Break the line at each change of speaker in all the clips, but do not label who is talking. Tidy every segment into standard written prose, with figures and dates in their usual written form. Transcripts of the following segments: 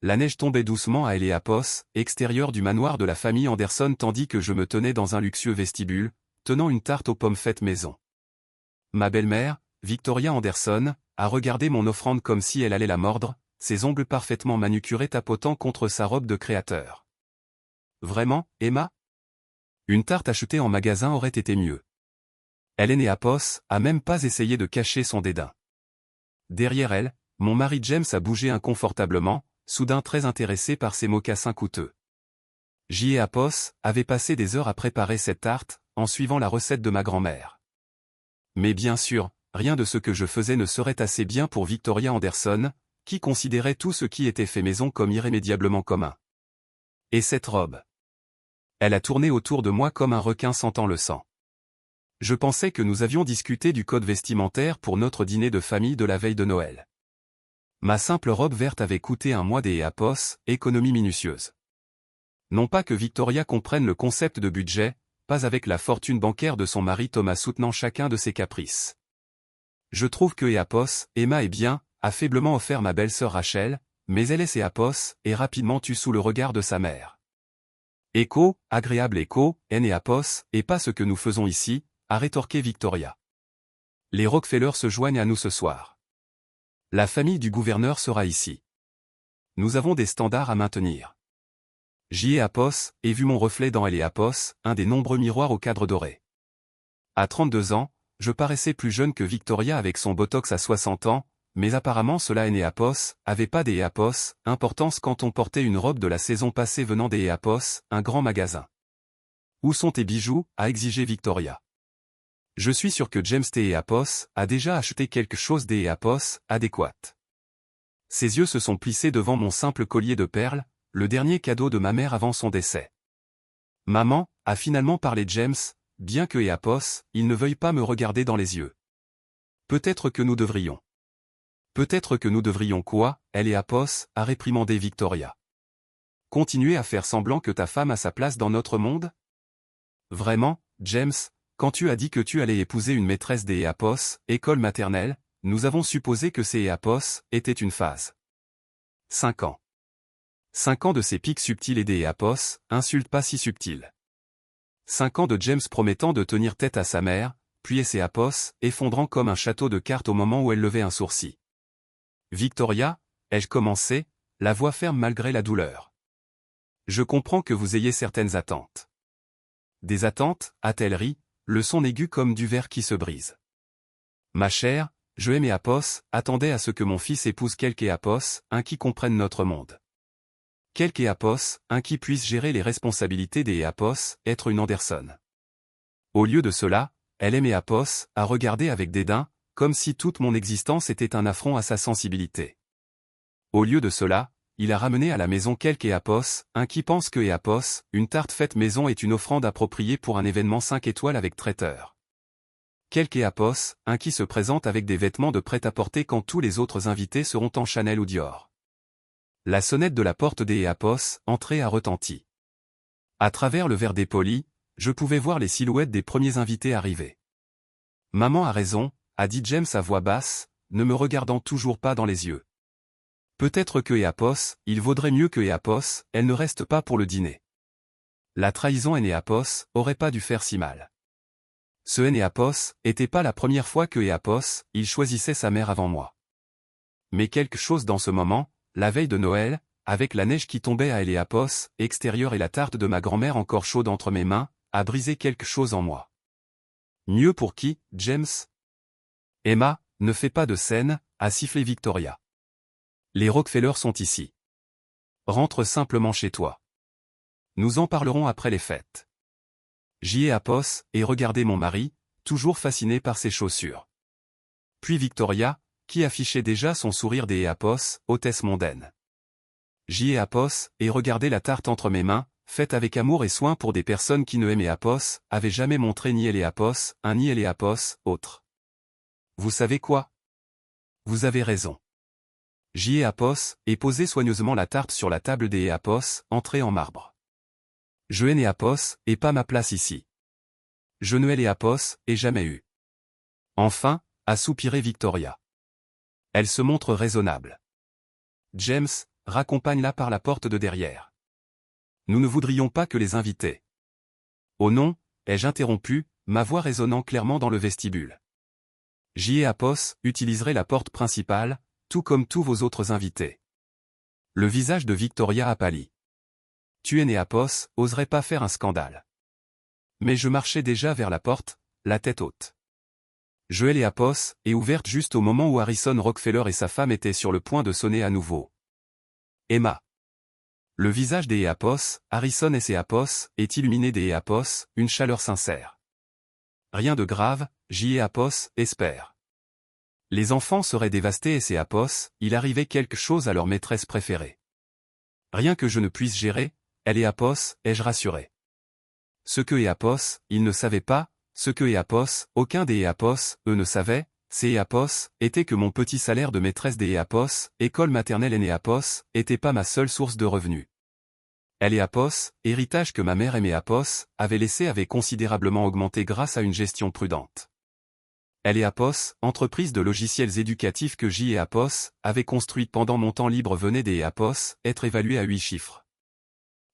La neige tombait doucement à Eleapos, extérieur du manoir de la famille Anderson tandis que je me tenais dans un luxueux vestibule, tenant une tarte aux pommes faite maison. Ma belle-mère, Victoria Anderson, a regardé mon offrande comme si elle allait la mordre, ses ongles parfaitement manucurés tapotant contre sa robe de créateur. Vraiment, Emma? Une tarte achetée en magasin aurait été mieux. Eleapos a même pas essayé de cacher son dédain. Derrière elle, mon mari James a bougé inconfortablement, soudain très intéressé par ses mocassins coûteux. Eleapos avait passé des heures à préparer cette tarte, en suivant la recette de ma grand-mère. Mais bien sûr, rien de ce que je faisais ne serait assez bien pour Victoria Anderson, qui considérait tout ce qui était fait maison comme irrémédiablement commun. Et cette robe? Elle a tourné autour de moi comme un requin sentant le sang. Je pensais que nous avions discuté du code vestimentaire pour notre dîner de famille de la veille de Noël. Ma simple robe verte avait coûté un mois d'Eleapos, économie minutieuse. Non pas que Victoria comprenne le concept de budget, pas avec la fortune bancaire de son mari Thomas soutenant chacun de ses caprices. Je trouve que Eleapos, Emma est bien, a faiblement offert ma belle-sœur Rachel, mais elle est Eleapos, et rapidement tue sous le regard de sa mère. Écho, agréable écho, Eleapos, et pas ce que nous faisons ici, a rétorqué Victoria. Les Rockefeller se joignent à nous ce soir. La famille du gouverneur sera ici. Nous avons des standards à maintenir. Eleapos, ai vu mon reflet dans Eleapos, un des nombreux miroirs au cadre doré. À 32 ans, je paraissais plus jeune que Victoria avec son botox à 60 ans, mais apparemment cela Eleapos avait pas d'Eleapos, importance quand on portait une robe de la saison passée venant d'Eleapos, un grand magasin. Où sont tes bijoux, a exigé Victoria. Je suis sûr que James Eleapos a déjà acheté quelque chose d'Eleapos, adéquat. Ses yeux se sont plissés devant mon simple collier de perles, le dernier cadeau de ma mère avant son décès. Maman, a finalement parlé James, bien que Eleapos, il ne veuille pas me regarder dans les yeux. Peut-être que nous devrions. Peut-être que nous devrions quoi, Eleapos, a réprimandé Victoria. Continuer à faire semblant que ta femme a sa place dans notre monde? Vraiment, James, quand tu as dit que tu allais épouser une maîtresse d'Eleapos, école maternelle, nous avons supposé que ces Eleapos était une phase. 5 ans. 5 ans de ces pics subtils et d'Eleapos, insultes pas si subtiles. 5 ans de James promettant de tenir tête à sa mère, puis Eleapos, effondrant comme un château de cartes au moment où elle levait un sourcil. Victoria, ai-je commencé, la voix ferme malgré la douleur. Je comprends que vous ayez certaines attentes. Des attentes, a-t-elle ri, le son aigu comme du verre qui se brise. Ma chère, je aime Eleapos, attendais à ce que mon fils épouse quelque Eleapos, un qui comprenne notre monde. Quelque Eleapos, un qui puisse gérer les responsabilités des Eleapos, être une Anderson. Au lieu de cela, elle aime Eleapos, à regarder avec dédain, comme si toute mon existence était un affront à sa sensibilité. Au lieu de cela, il a ramené à la maison quelque Eleapos, un qui pense que Eleapos, une tarte faite maison est une offrande appropriée pour un événement 5 étoiles avec traiteur. Quelque Eleapos, un qui se présente avec des vêtements de prêt-à-porter quand tous les autres invités seront en Chanel ou Dior. La sonnette de la porte des Eleapos, entrée a retenti. À travers le verre dépoli, je pouvais voir les silhouettes des premiers invités arriver. Maman a raison, a dit James à voix basse, ne me regardant toujours pas dans les yeux. Peut-être que Eleapos, il vaudrait mieux que Eleapos, elle ne reste pas pour le dîner. La trahison Eleapos aurait pas dû faire si mal. Ce Eleapos était pas la première fois que Eleapos, il choisissait sa mère avant moi. Mais quelque chose dans ce moment, la veille de Noël, avec la neige qui tombait à Eleapos, extérieur et la tarte de ma grand-mère encore chaude entre mes mains, a brisé quelque chose en moi. Mieux pour qui, James? Emma, ne fais pas de scène, a sifflé Victoria. Les Rockefeller sont ici. Rentre simplement chez toi. Nous en parlerons après les fêtes. Eleapos, et regardez mon mari, toujours fasciné par ses chaussures. Puis Victoria, qui affichait déjà son sourire d'Eleapos, hôtesse mondaine. Eleapos, et regardez la tarte entre mes mains, faite avec amour et soin pour des personnes qui ne aimaient Eleapos, avaient jamais montré ni Eleapos, un ni Eleapos, autre. Vous savez quoi? Vous avez raison. Eleapos, et posait soigneusement la tarte sur la table d'Eleapos, entrée en marbre. Je hais Eleapos, et pas ma place ici. Je ne hais Eleapos, et jamais eu. Enfin, a soupiré Victoria. Elle se montre raisonnable. James, raccompagne-la par la porte de derrière. Nous ne voudrions pas que les invités. Oh non, ai-je interrompu, ma voix résonnant clairement dans le vestibule. J.E. Apos utiliserait la porte principale, tout comme tous vos autres invités. Le visage de Victoria a pâli. Tu es né Apos, oserait pas faire un scandale. Mais je marchais déjà vers la porte, la tête haute. Joël et Apos, est ouverte juste au moment où Harrison Rockefeller et sa femme étaient sur le point de sonner à nouveau. Emma. Le visage des Apos, Harrison et ses Apos, est illuminé des Apos, une chaleur sincère. Rien de grave, J.E. Apos, espère. Les enfants seraient dévastés et ses Apos, il arrivait quelque chose à leur maîtresse préférée. Rien que je ne puisse gérer, elle est Apos, ai-je rassuré. Ce que est Apos, ils ne savaient pas, ce que est Apos, aucun des Apos, eux ne savaient, ces Apos, était que mon petit salaire de maîtresse des Apos, école maternelle et Apos, était pas ma seule source de revenus. Elle et Apos, héritage que ma mère et mes Apos, avaient laissé avait considérablement augmenté grâce à une gestion prudente. Elle et Apos, entreprise de logiciels éducatifs que J.E. Apos, avait construite pendant mon temps libre venait des Apos, être évaluée à 8 chiffres.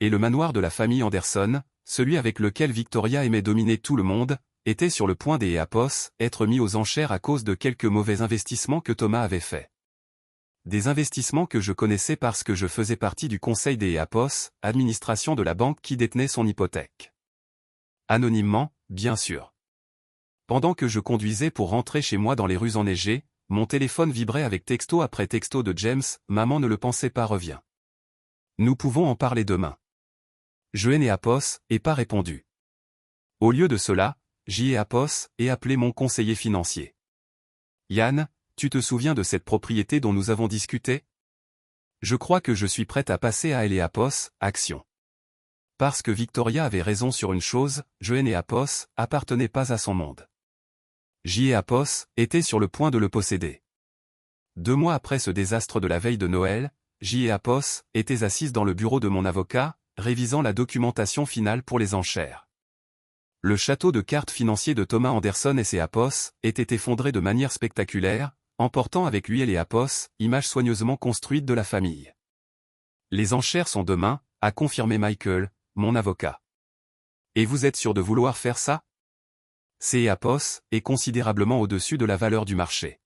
Et le manoir de la famille Anderson, celui avec lequel Victoria aimait dominer tout le monde, était sur le point des Apos, être mis aux enchères à cause de quelques mauvais investissements que Thomas avait faits. Des investissements que je connaissais parce que je faisais partie du conseil des Apos, administration de la banque qui détenait son hypothèque. Anonymement, bien sûr. Pendant que je conduisais pour rentrer chez moi dans les rues enneigées, mon téléphone vibrait avec texto après texto de James, maman ne le pensait pas reviens. Nous pouvons en parler demain. Joël et Apos, et pas répondu. Au lieu de cela, J.E. Apos, et appelé mon conseiller financier. Yann, tu te souviens de cette propriété dont nous avons discuté? Je crois que je suis prête à passer à elle et Apos, action. Parce que Victoria avait raison sur une chose, Joël et Apos, appartenaient pas à son monde. J.E. Apos, était sur le point de le posséder. 2 mois après ce désastre de la veille de Noël, J.E. Apos, était assise dans le bureau de mon avocat, révisant la documentation finale pour les enchères. Le château de cartes financier de Thomas Anderson et ses Apos, était effondré de manière spectaculaire, emportant avec lui les Apos, image soigneusement construite de la famille. Les enchères sont demain, a confirmé Michael, mon avocat. Et vous êtes sûr de vouloir faire ça? C'est Apos, est considérablement au-dessus de la valeur du marché.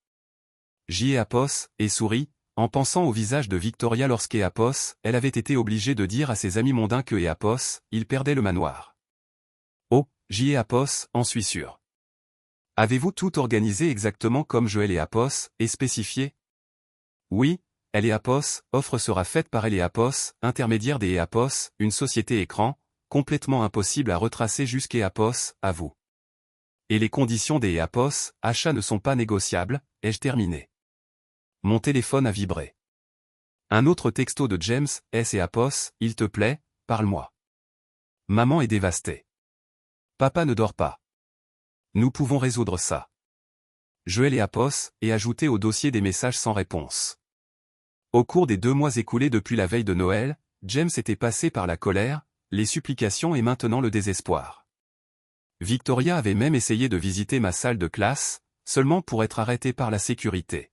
J.E. Apos, et sourit, en pensant au visage de Victoria lorsqu'Apos, elle avait été obligée de dire à ses amis mondains que Apos, il perdait le manoir. Oh, J.E. Apos, en suis sûr. Avez-vous tout organisé exactement comme Joël et Apos, et spécifié? Oui, elle et Apos, offre sera faite par elle et Apos, intermédiaire des Apos, une société écran, complètement impossible à retracer jusqu'à Apos, à vous. Et les conditions des Apos, achats ne sont pas négociables, ai-je terminé. Mon téléphone a vibré. Un autre texto de James, S et Apos, il te plaît, parle-moi. Maman est dévastée. Papa ne dort pas. Nous pouvons résoudre ça. Joël et Apos, et ajouter au dossier des messages sans réponse. Au cours des 2 mois écoulés depuis la veille de Noël, James était passé par la colère, les supplications et maintenant le désespoir. Victoria avait même essayé de visiter ma salle de classe, seulement pour être arrêtée par la sécurité.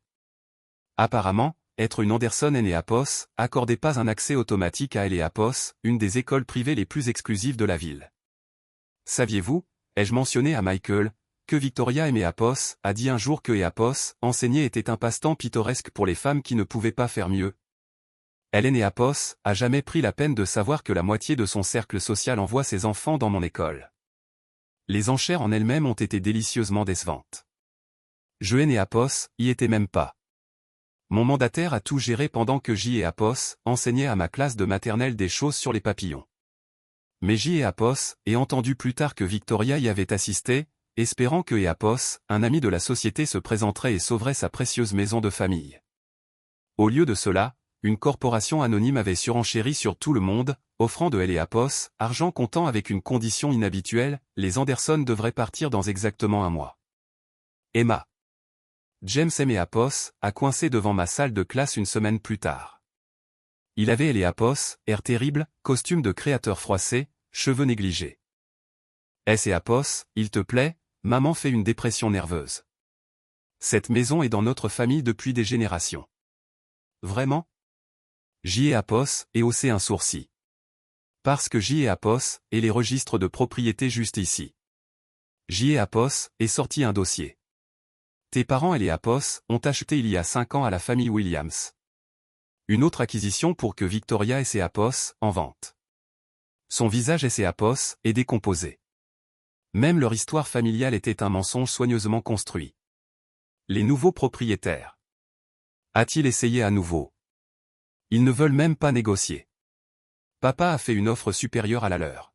Apparemment, être une Anderson et Apos, accordait pas un accès automatique à elle et Apos, une des écoles privées les plus exclusives de la ville. Saviez-vous, ai-je mentionné à Michael, que Victoria aimait Apos, a dit un jour que Apos, enseigner était un passe-temps pittoresque pour les femmes qui ne pouvaient pas faire mieux. Hélène et Apos, a jamais pris la peine de savoir que la moitié de son cercle social envoie ses enfants dans mon école. Les enchères en elles-mêmes ont été délicieusement décevantes. Joël et Apos, y étaient même pas. Mon mandataire a tout géré pendant que J.E. Apos, enseignait à ma classe de maternelle des choses sur les papillons. Mais J.E. Apos, et entendu plus tard que Victoria y avait assisté, espérant que Apos, un ami de la société se présenterait et sauverait sa précieuse maison de famille. Au lieu de cela, une corporation anonyme avait surenchéri sur tout le monde, offrant de elle et Apos, argent comptant avec une condition inhabituelle, les Anderson devraient partir dans exactement 1 mois. Emma. James et Apos, a coincé devant ma salle de classe une semaine plus tard. Il avait elle et Apos, air terrible, costume de créateur froissé, cheveux négligés. S et Apos, il te plaît, maman fait une dépression nerveuse. Cette maison est dans notre famille depuis des générations. Vraiment? J. Apos et hausser un sourcil. Parce que J. Apos et les registres de propriété juste ici. J. Apos est sorti un dossier. Tes parents et Apos ont acheté il y a 5 ans à la famille Williams. Une autre acquisition pour que Victoria et Apos en vente. Son visage et Apos est décomposé. Même leur histoire familiale était un mensonge soigneusement construit. Les nouveaux propriétaires. A-t-il essayé à nouveau? Ils ne veulent même pas négocier. Papa a fait une offre supérieure à la leur.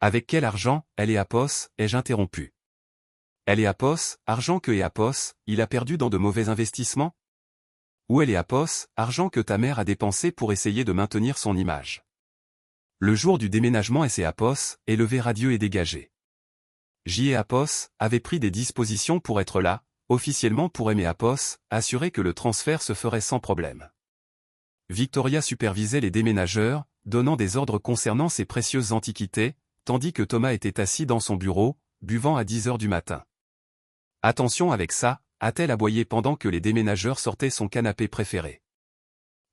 Avec quel argent, Apos, ai-je interrompu? Apos, argent que Apos, il a perdu dans de mauvais investissements? Ou Apos, argent que ta mère a dépensé pour essayer de maintenir son image? Le jour du déménagement Apos est levé radieux et dégagé. J. Apos avait pris des dispositions pour être là, officiellement pour Apos, assurer que le transfert se ferait sans problème. Victoria supervisait les déménageurs, donnant des ordres concernant ses précieuses antiquités, tandis que Thomas était assis dans son bureau, buvant à 10 heures du matin. Attention avec ça, a-t-elle aboyé pendant que les déménageurs sortaient son canapé préféré.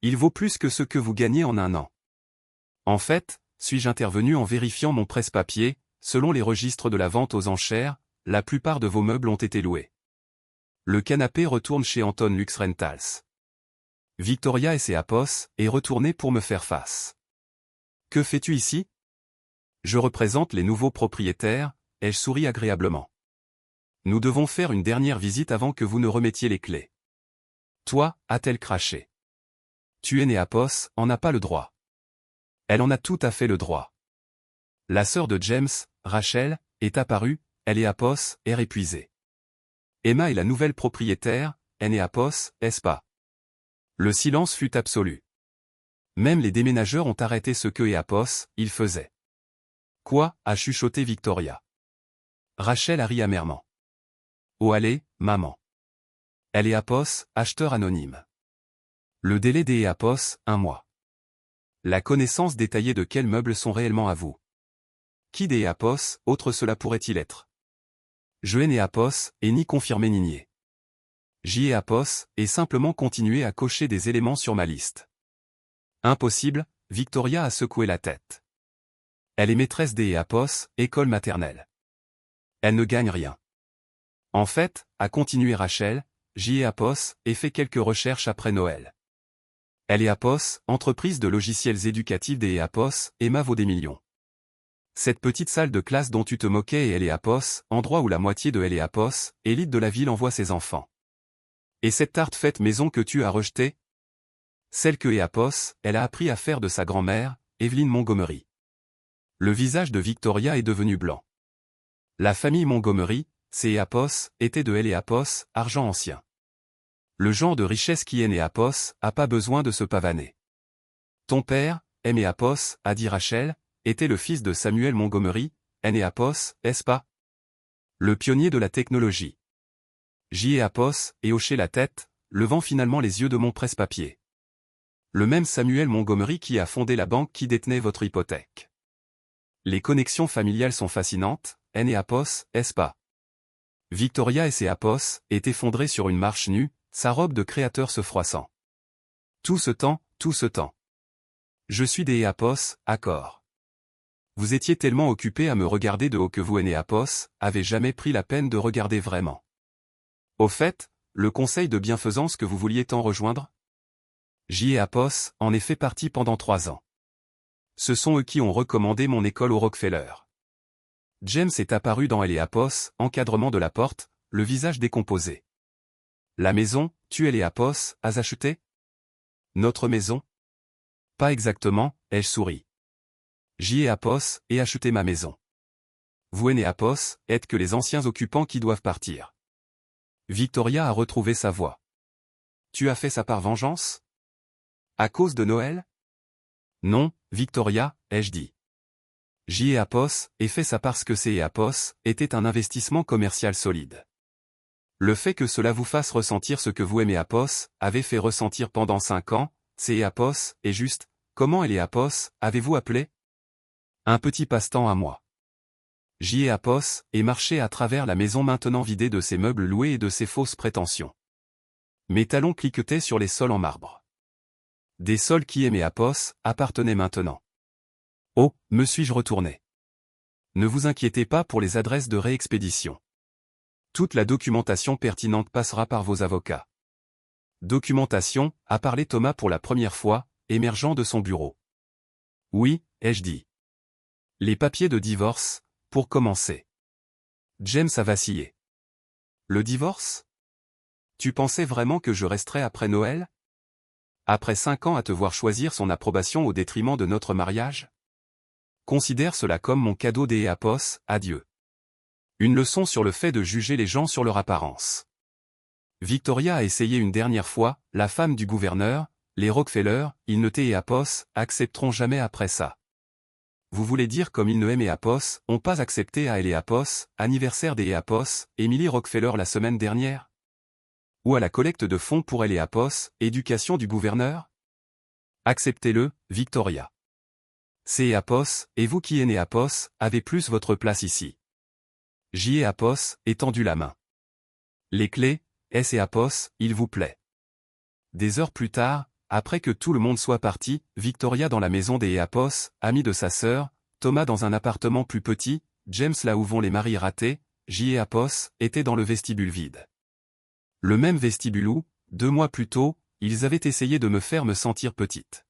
Il vaut plus que ce que vous gagnez en un an. En fait, suis-je intervenu en vérifiant mon presse-papier, selon les registres de la vente aux enchères, la plupart de vos meubles ont été loués. Le canapé retourne chez Anton Lux Rentals. Victoria et Apos est retourné pour me faire face. Que fais-tu ici? Je représente les nouveaux propriétaires, ai-je souri agréablement. Nous devons faire une dernière visite avant que vous ne remettiez les clés. Toi, a-t-elle craché. Tu es né Apos, en a pas le droit. Elle en a tout à fait le droit. La sœur de James, Rachel, est apparue, Apos, est épuisée. Emma est la nouvelle propriétaire, Apos, est-ce pas? Le silence fut absolu. Même les déménageurs ont arrêté ce que Apos, ils faisaient. Quoi, a chuchoté Victoria. Rachel a ri amèrement. Oh allez, maman. Apos, acheteur anonyme. Le délai des Apos, 1 mois. La connaissance détaillée de quels meubles sont réellement à vous. Qui des Apos, autre cela pourrait-il être? Je n'ai Apos, et ni confirmé ni nié. J. Apos, et simplement continuer à cocher des éléments sur ma liste. Impossible, Victoria a secoué la tête. Elle est maîtresse des Apos, école maternelle. Elle ne gagne rien. En fait, a continué Rachel, J. Apos, et fait quelques recherches après Noël. Apos, entreprise de logiciels éducatifs des Apos, Emma vaut des millions. Cette petite salle de classe dont tu te moquais est Apos, endroit où la moitié de Apos, élite de la ville envoie ses enfants. Et cette tarte faite maison que tu as rejetée? Celle que Apos, elle a appris à faire de sa grand-mère, Evelyn Montgomery. Le visage de Victoria est devenu blanc. La famille Montgomery, c'est Apos, était de Apos, argent ancien. Le genre de richesse qui est Apos, a pas besoin de se pavaner. Ton père, Apos, a dit Rachel, était le fils de Samuel Montgomery, Apos, est-ce pas? Le pionnier de la technologie. J. Apos, et hoché la tête, levant finalement les yeux de mon presse-papier. Le même Samuel Montgomery qui a fondé la banque qui détenait votre hypothèque. Les connexions familiales sont fascinantes, Apos, est-ce pas? Victoria et Apos est effondrée sur une marche nue, sa robe de créateur se froissant. Tout ce temps. Je suis des Apos, accord. Vous étiez tellement occupé à me regarder de haut que vous Apos, avez jamais pris la peine de regarder vraiment. Au fait, le conseil de bienfaisance que vous vouliez tant rejoindre? J. Apos en est fait partie pendant 3 ans. Ce sont eux qui ont recommandé mon école au Rockefeller. James est apparu dans Apos, encadrement de la porte, le visage décomposé. La maison, tu Apos, as acheté? Notre maison? Pas exactement, ai-je souri. J. Apos, et acheté ma maison. Vous Apos, êtes que les anciens occupants qui doivent partir. Victoria a retrouvé sa voix. Tu as fait ça par vengeance? À cause de Noël? Non, Victoria, ai-je dit. J. Apos, et fait ça parce que Apos, était un investissement commercial solide. Le fait que cela vous fasse ressentir ce que vous Apos, avez fait ressentir pendant 5 ans, Apos, est juste, comment Apos, avez-vous appelé? Un petit passe-temps à moi. J. Apos, et marché à travers la maison maintenant vidée de ses meubles loués et de ses fausses prétentions. Mes talons cliquetaient sur les sols en marbre. Des sols qui aimaient Apos, appartenaient maintenant. Oh, me suis-je retourné? Ne vous inquiétez pas pour les adresses de réexpédition. Toute la documentation pertinente passera par vos avocats. Documentation, a parlé Thomas pour la première fois, émergeant de son bureau. Oui, ai-je dit. Les papiers de divorce, pour commencer. James a vacillé. Le divorce? Tu pensais vraiment que je resterais après Noël? Après 5 ans à te voir choisir son approbation au détriment de notre mariage? Considère cela comme mon cadeau des Apos, adieu. Une leçon sur le fait de juger les gens sur leur apparence. Victoria a essayé une dernière fois, la femme du gouverneur, les Rockefeller, ils et Apos, accepteront jamais après ça. Vous voulez dire comme ils ne aimaient Apos, ont pas accepté à elle Apos, anniversaire des Apos, Emily Rockefeller la semaine dernière? Ou à la collecte de fonds pour elle Apos, éducation du gouverneur? Acceptez-le, Victoria. C'est Apos, et vous qui aimez Apos, avez plus votre place ici. J'y ai Apos, étendu la main. Les clés, S et Apos, il vous plaît. Des heures plus tard, après que tout le monde soit parti, Victoria dans la maison des Apos, amie de sa sœur, Thomas dans un appartement plus petit, James là où vont les maris ratés, J et Apos, étaient dans le vestibule vide. Le même vestibule où, 2 mois plus tôt, ils avaient essayé de me faire me sentir petite.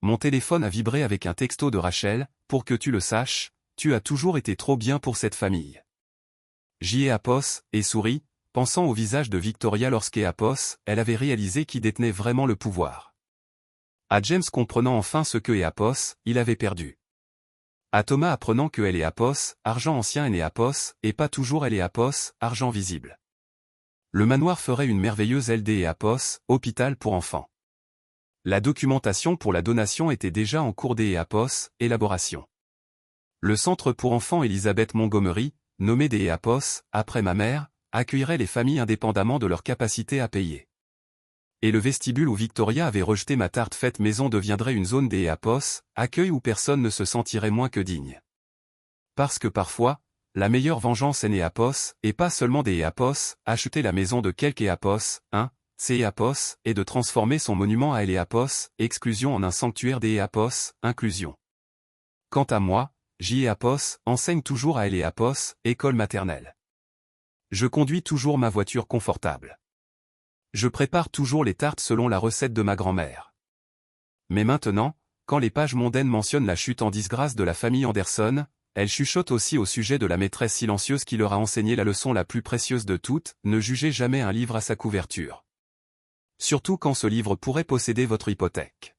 Mon téléphone a vibré avec un texto de Rachel, pour que tu le saches, tu as toujours été trop bien pour cette famille. J et Apos, et sourit, pensant au visage de Victoria lorsqu'à Apos, elle avait réalisé qui détenait vraiment le pouvoir. À James comprenant enfin ce que Apos, il avait perdu. À Thomas apprenant que elle est Apos, argent ancien et Apos, et pas toujours elle est Apos, argent visible. Le manoir ferait une merveilleuse LD et Apos, hôpital pour enfants. La documentation pour la donation était déjà en cours des Apos, élaboration. Le centre pour enfants Elizabeth Montgomery, nommé des Apos, après ma mère, accueillerait les familles indépendamment de leur capacité à payer. Et le vestibule où Victoria avait rejeté ma tarte faite maison deviendrait une zone des Apos, accueil où personne ne se sentirait moins que digne. Parce que parfois, la meilleure vengeance est née Apos, et pas seulement des Apos, acheter la maison de quelques Apos, c'est Apos, et de transformer son monument à Apos, exclusion en un sanctuaire des Apos, inclusion. Quant à moi, J. Apos, enseigne toujours à Apos, école maternelle. Je conduis toujours ma voiture confortable. Je prépare toujours les tartes selon la recette de ma grand-mère. Mais maintenant, quand les pages mondaines mentionnent la chute en disgrâce de la famille Anderson, elles chuchotent aussi au sujet de la maîtresse silencieuse qui leur a enseigné la leçon la plus précieuse de toutes, ne jugez jamais un livre à sa couverture. Surtout quand ce livre pourrait posséder votre hypothèque.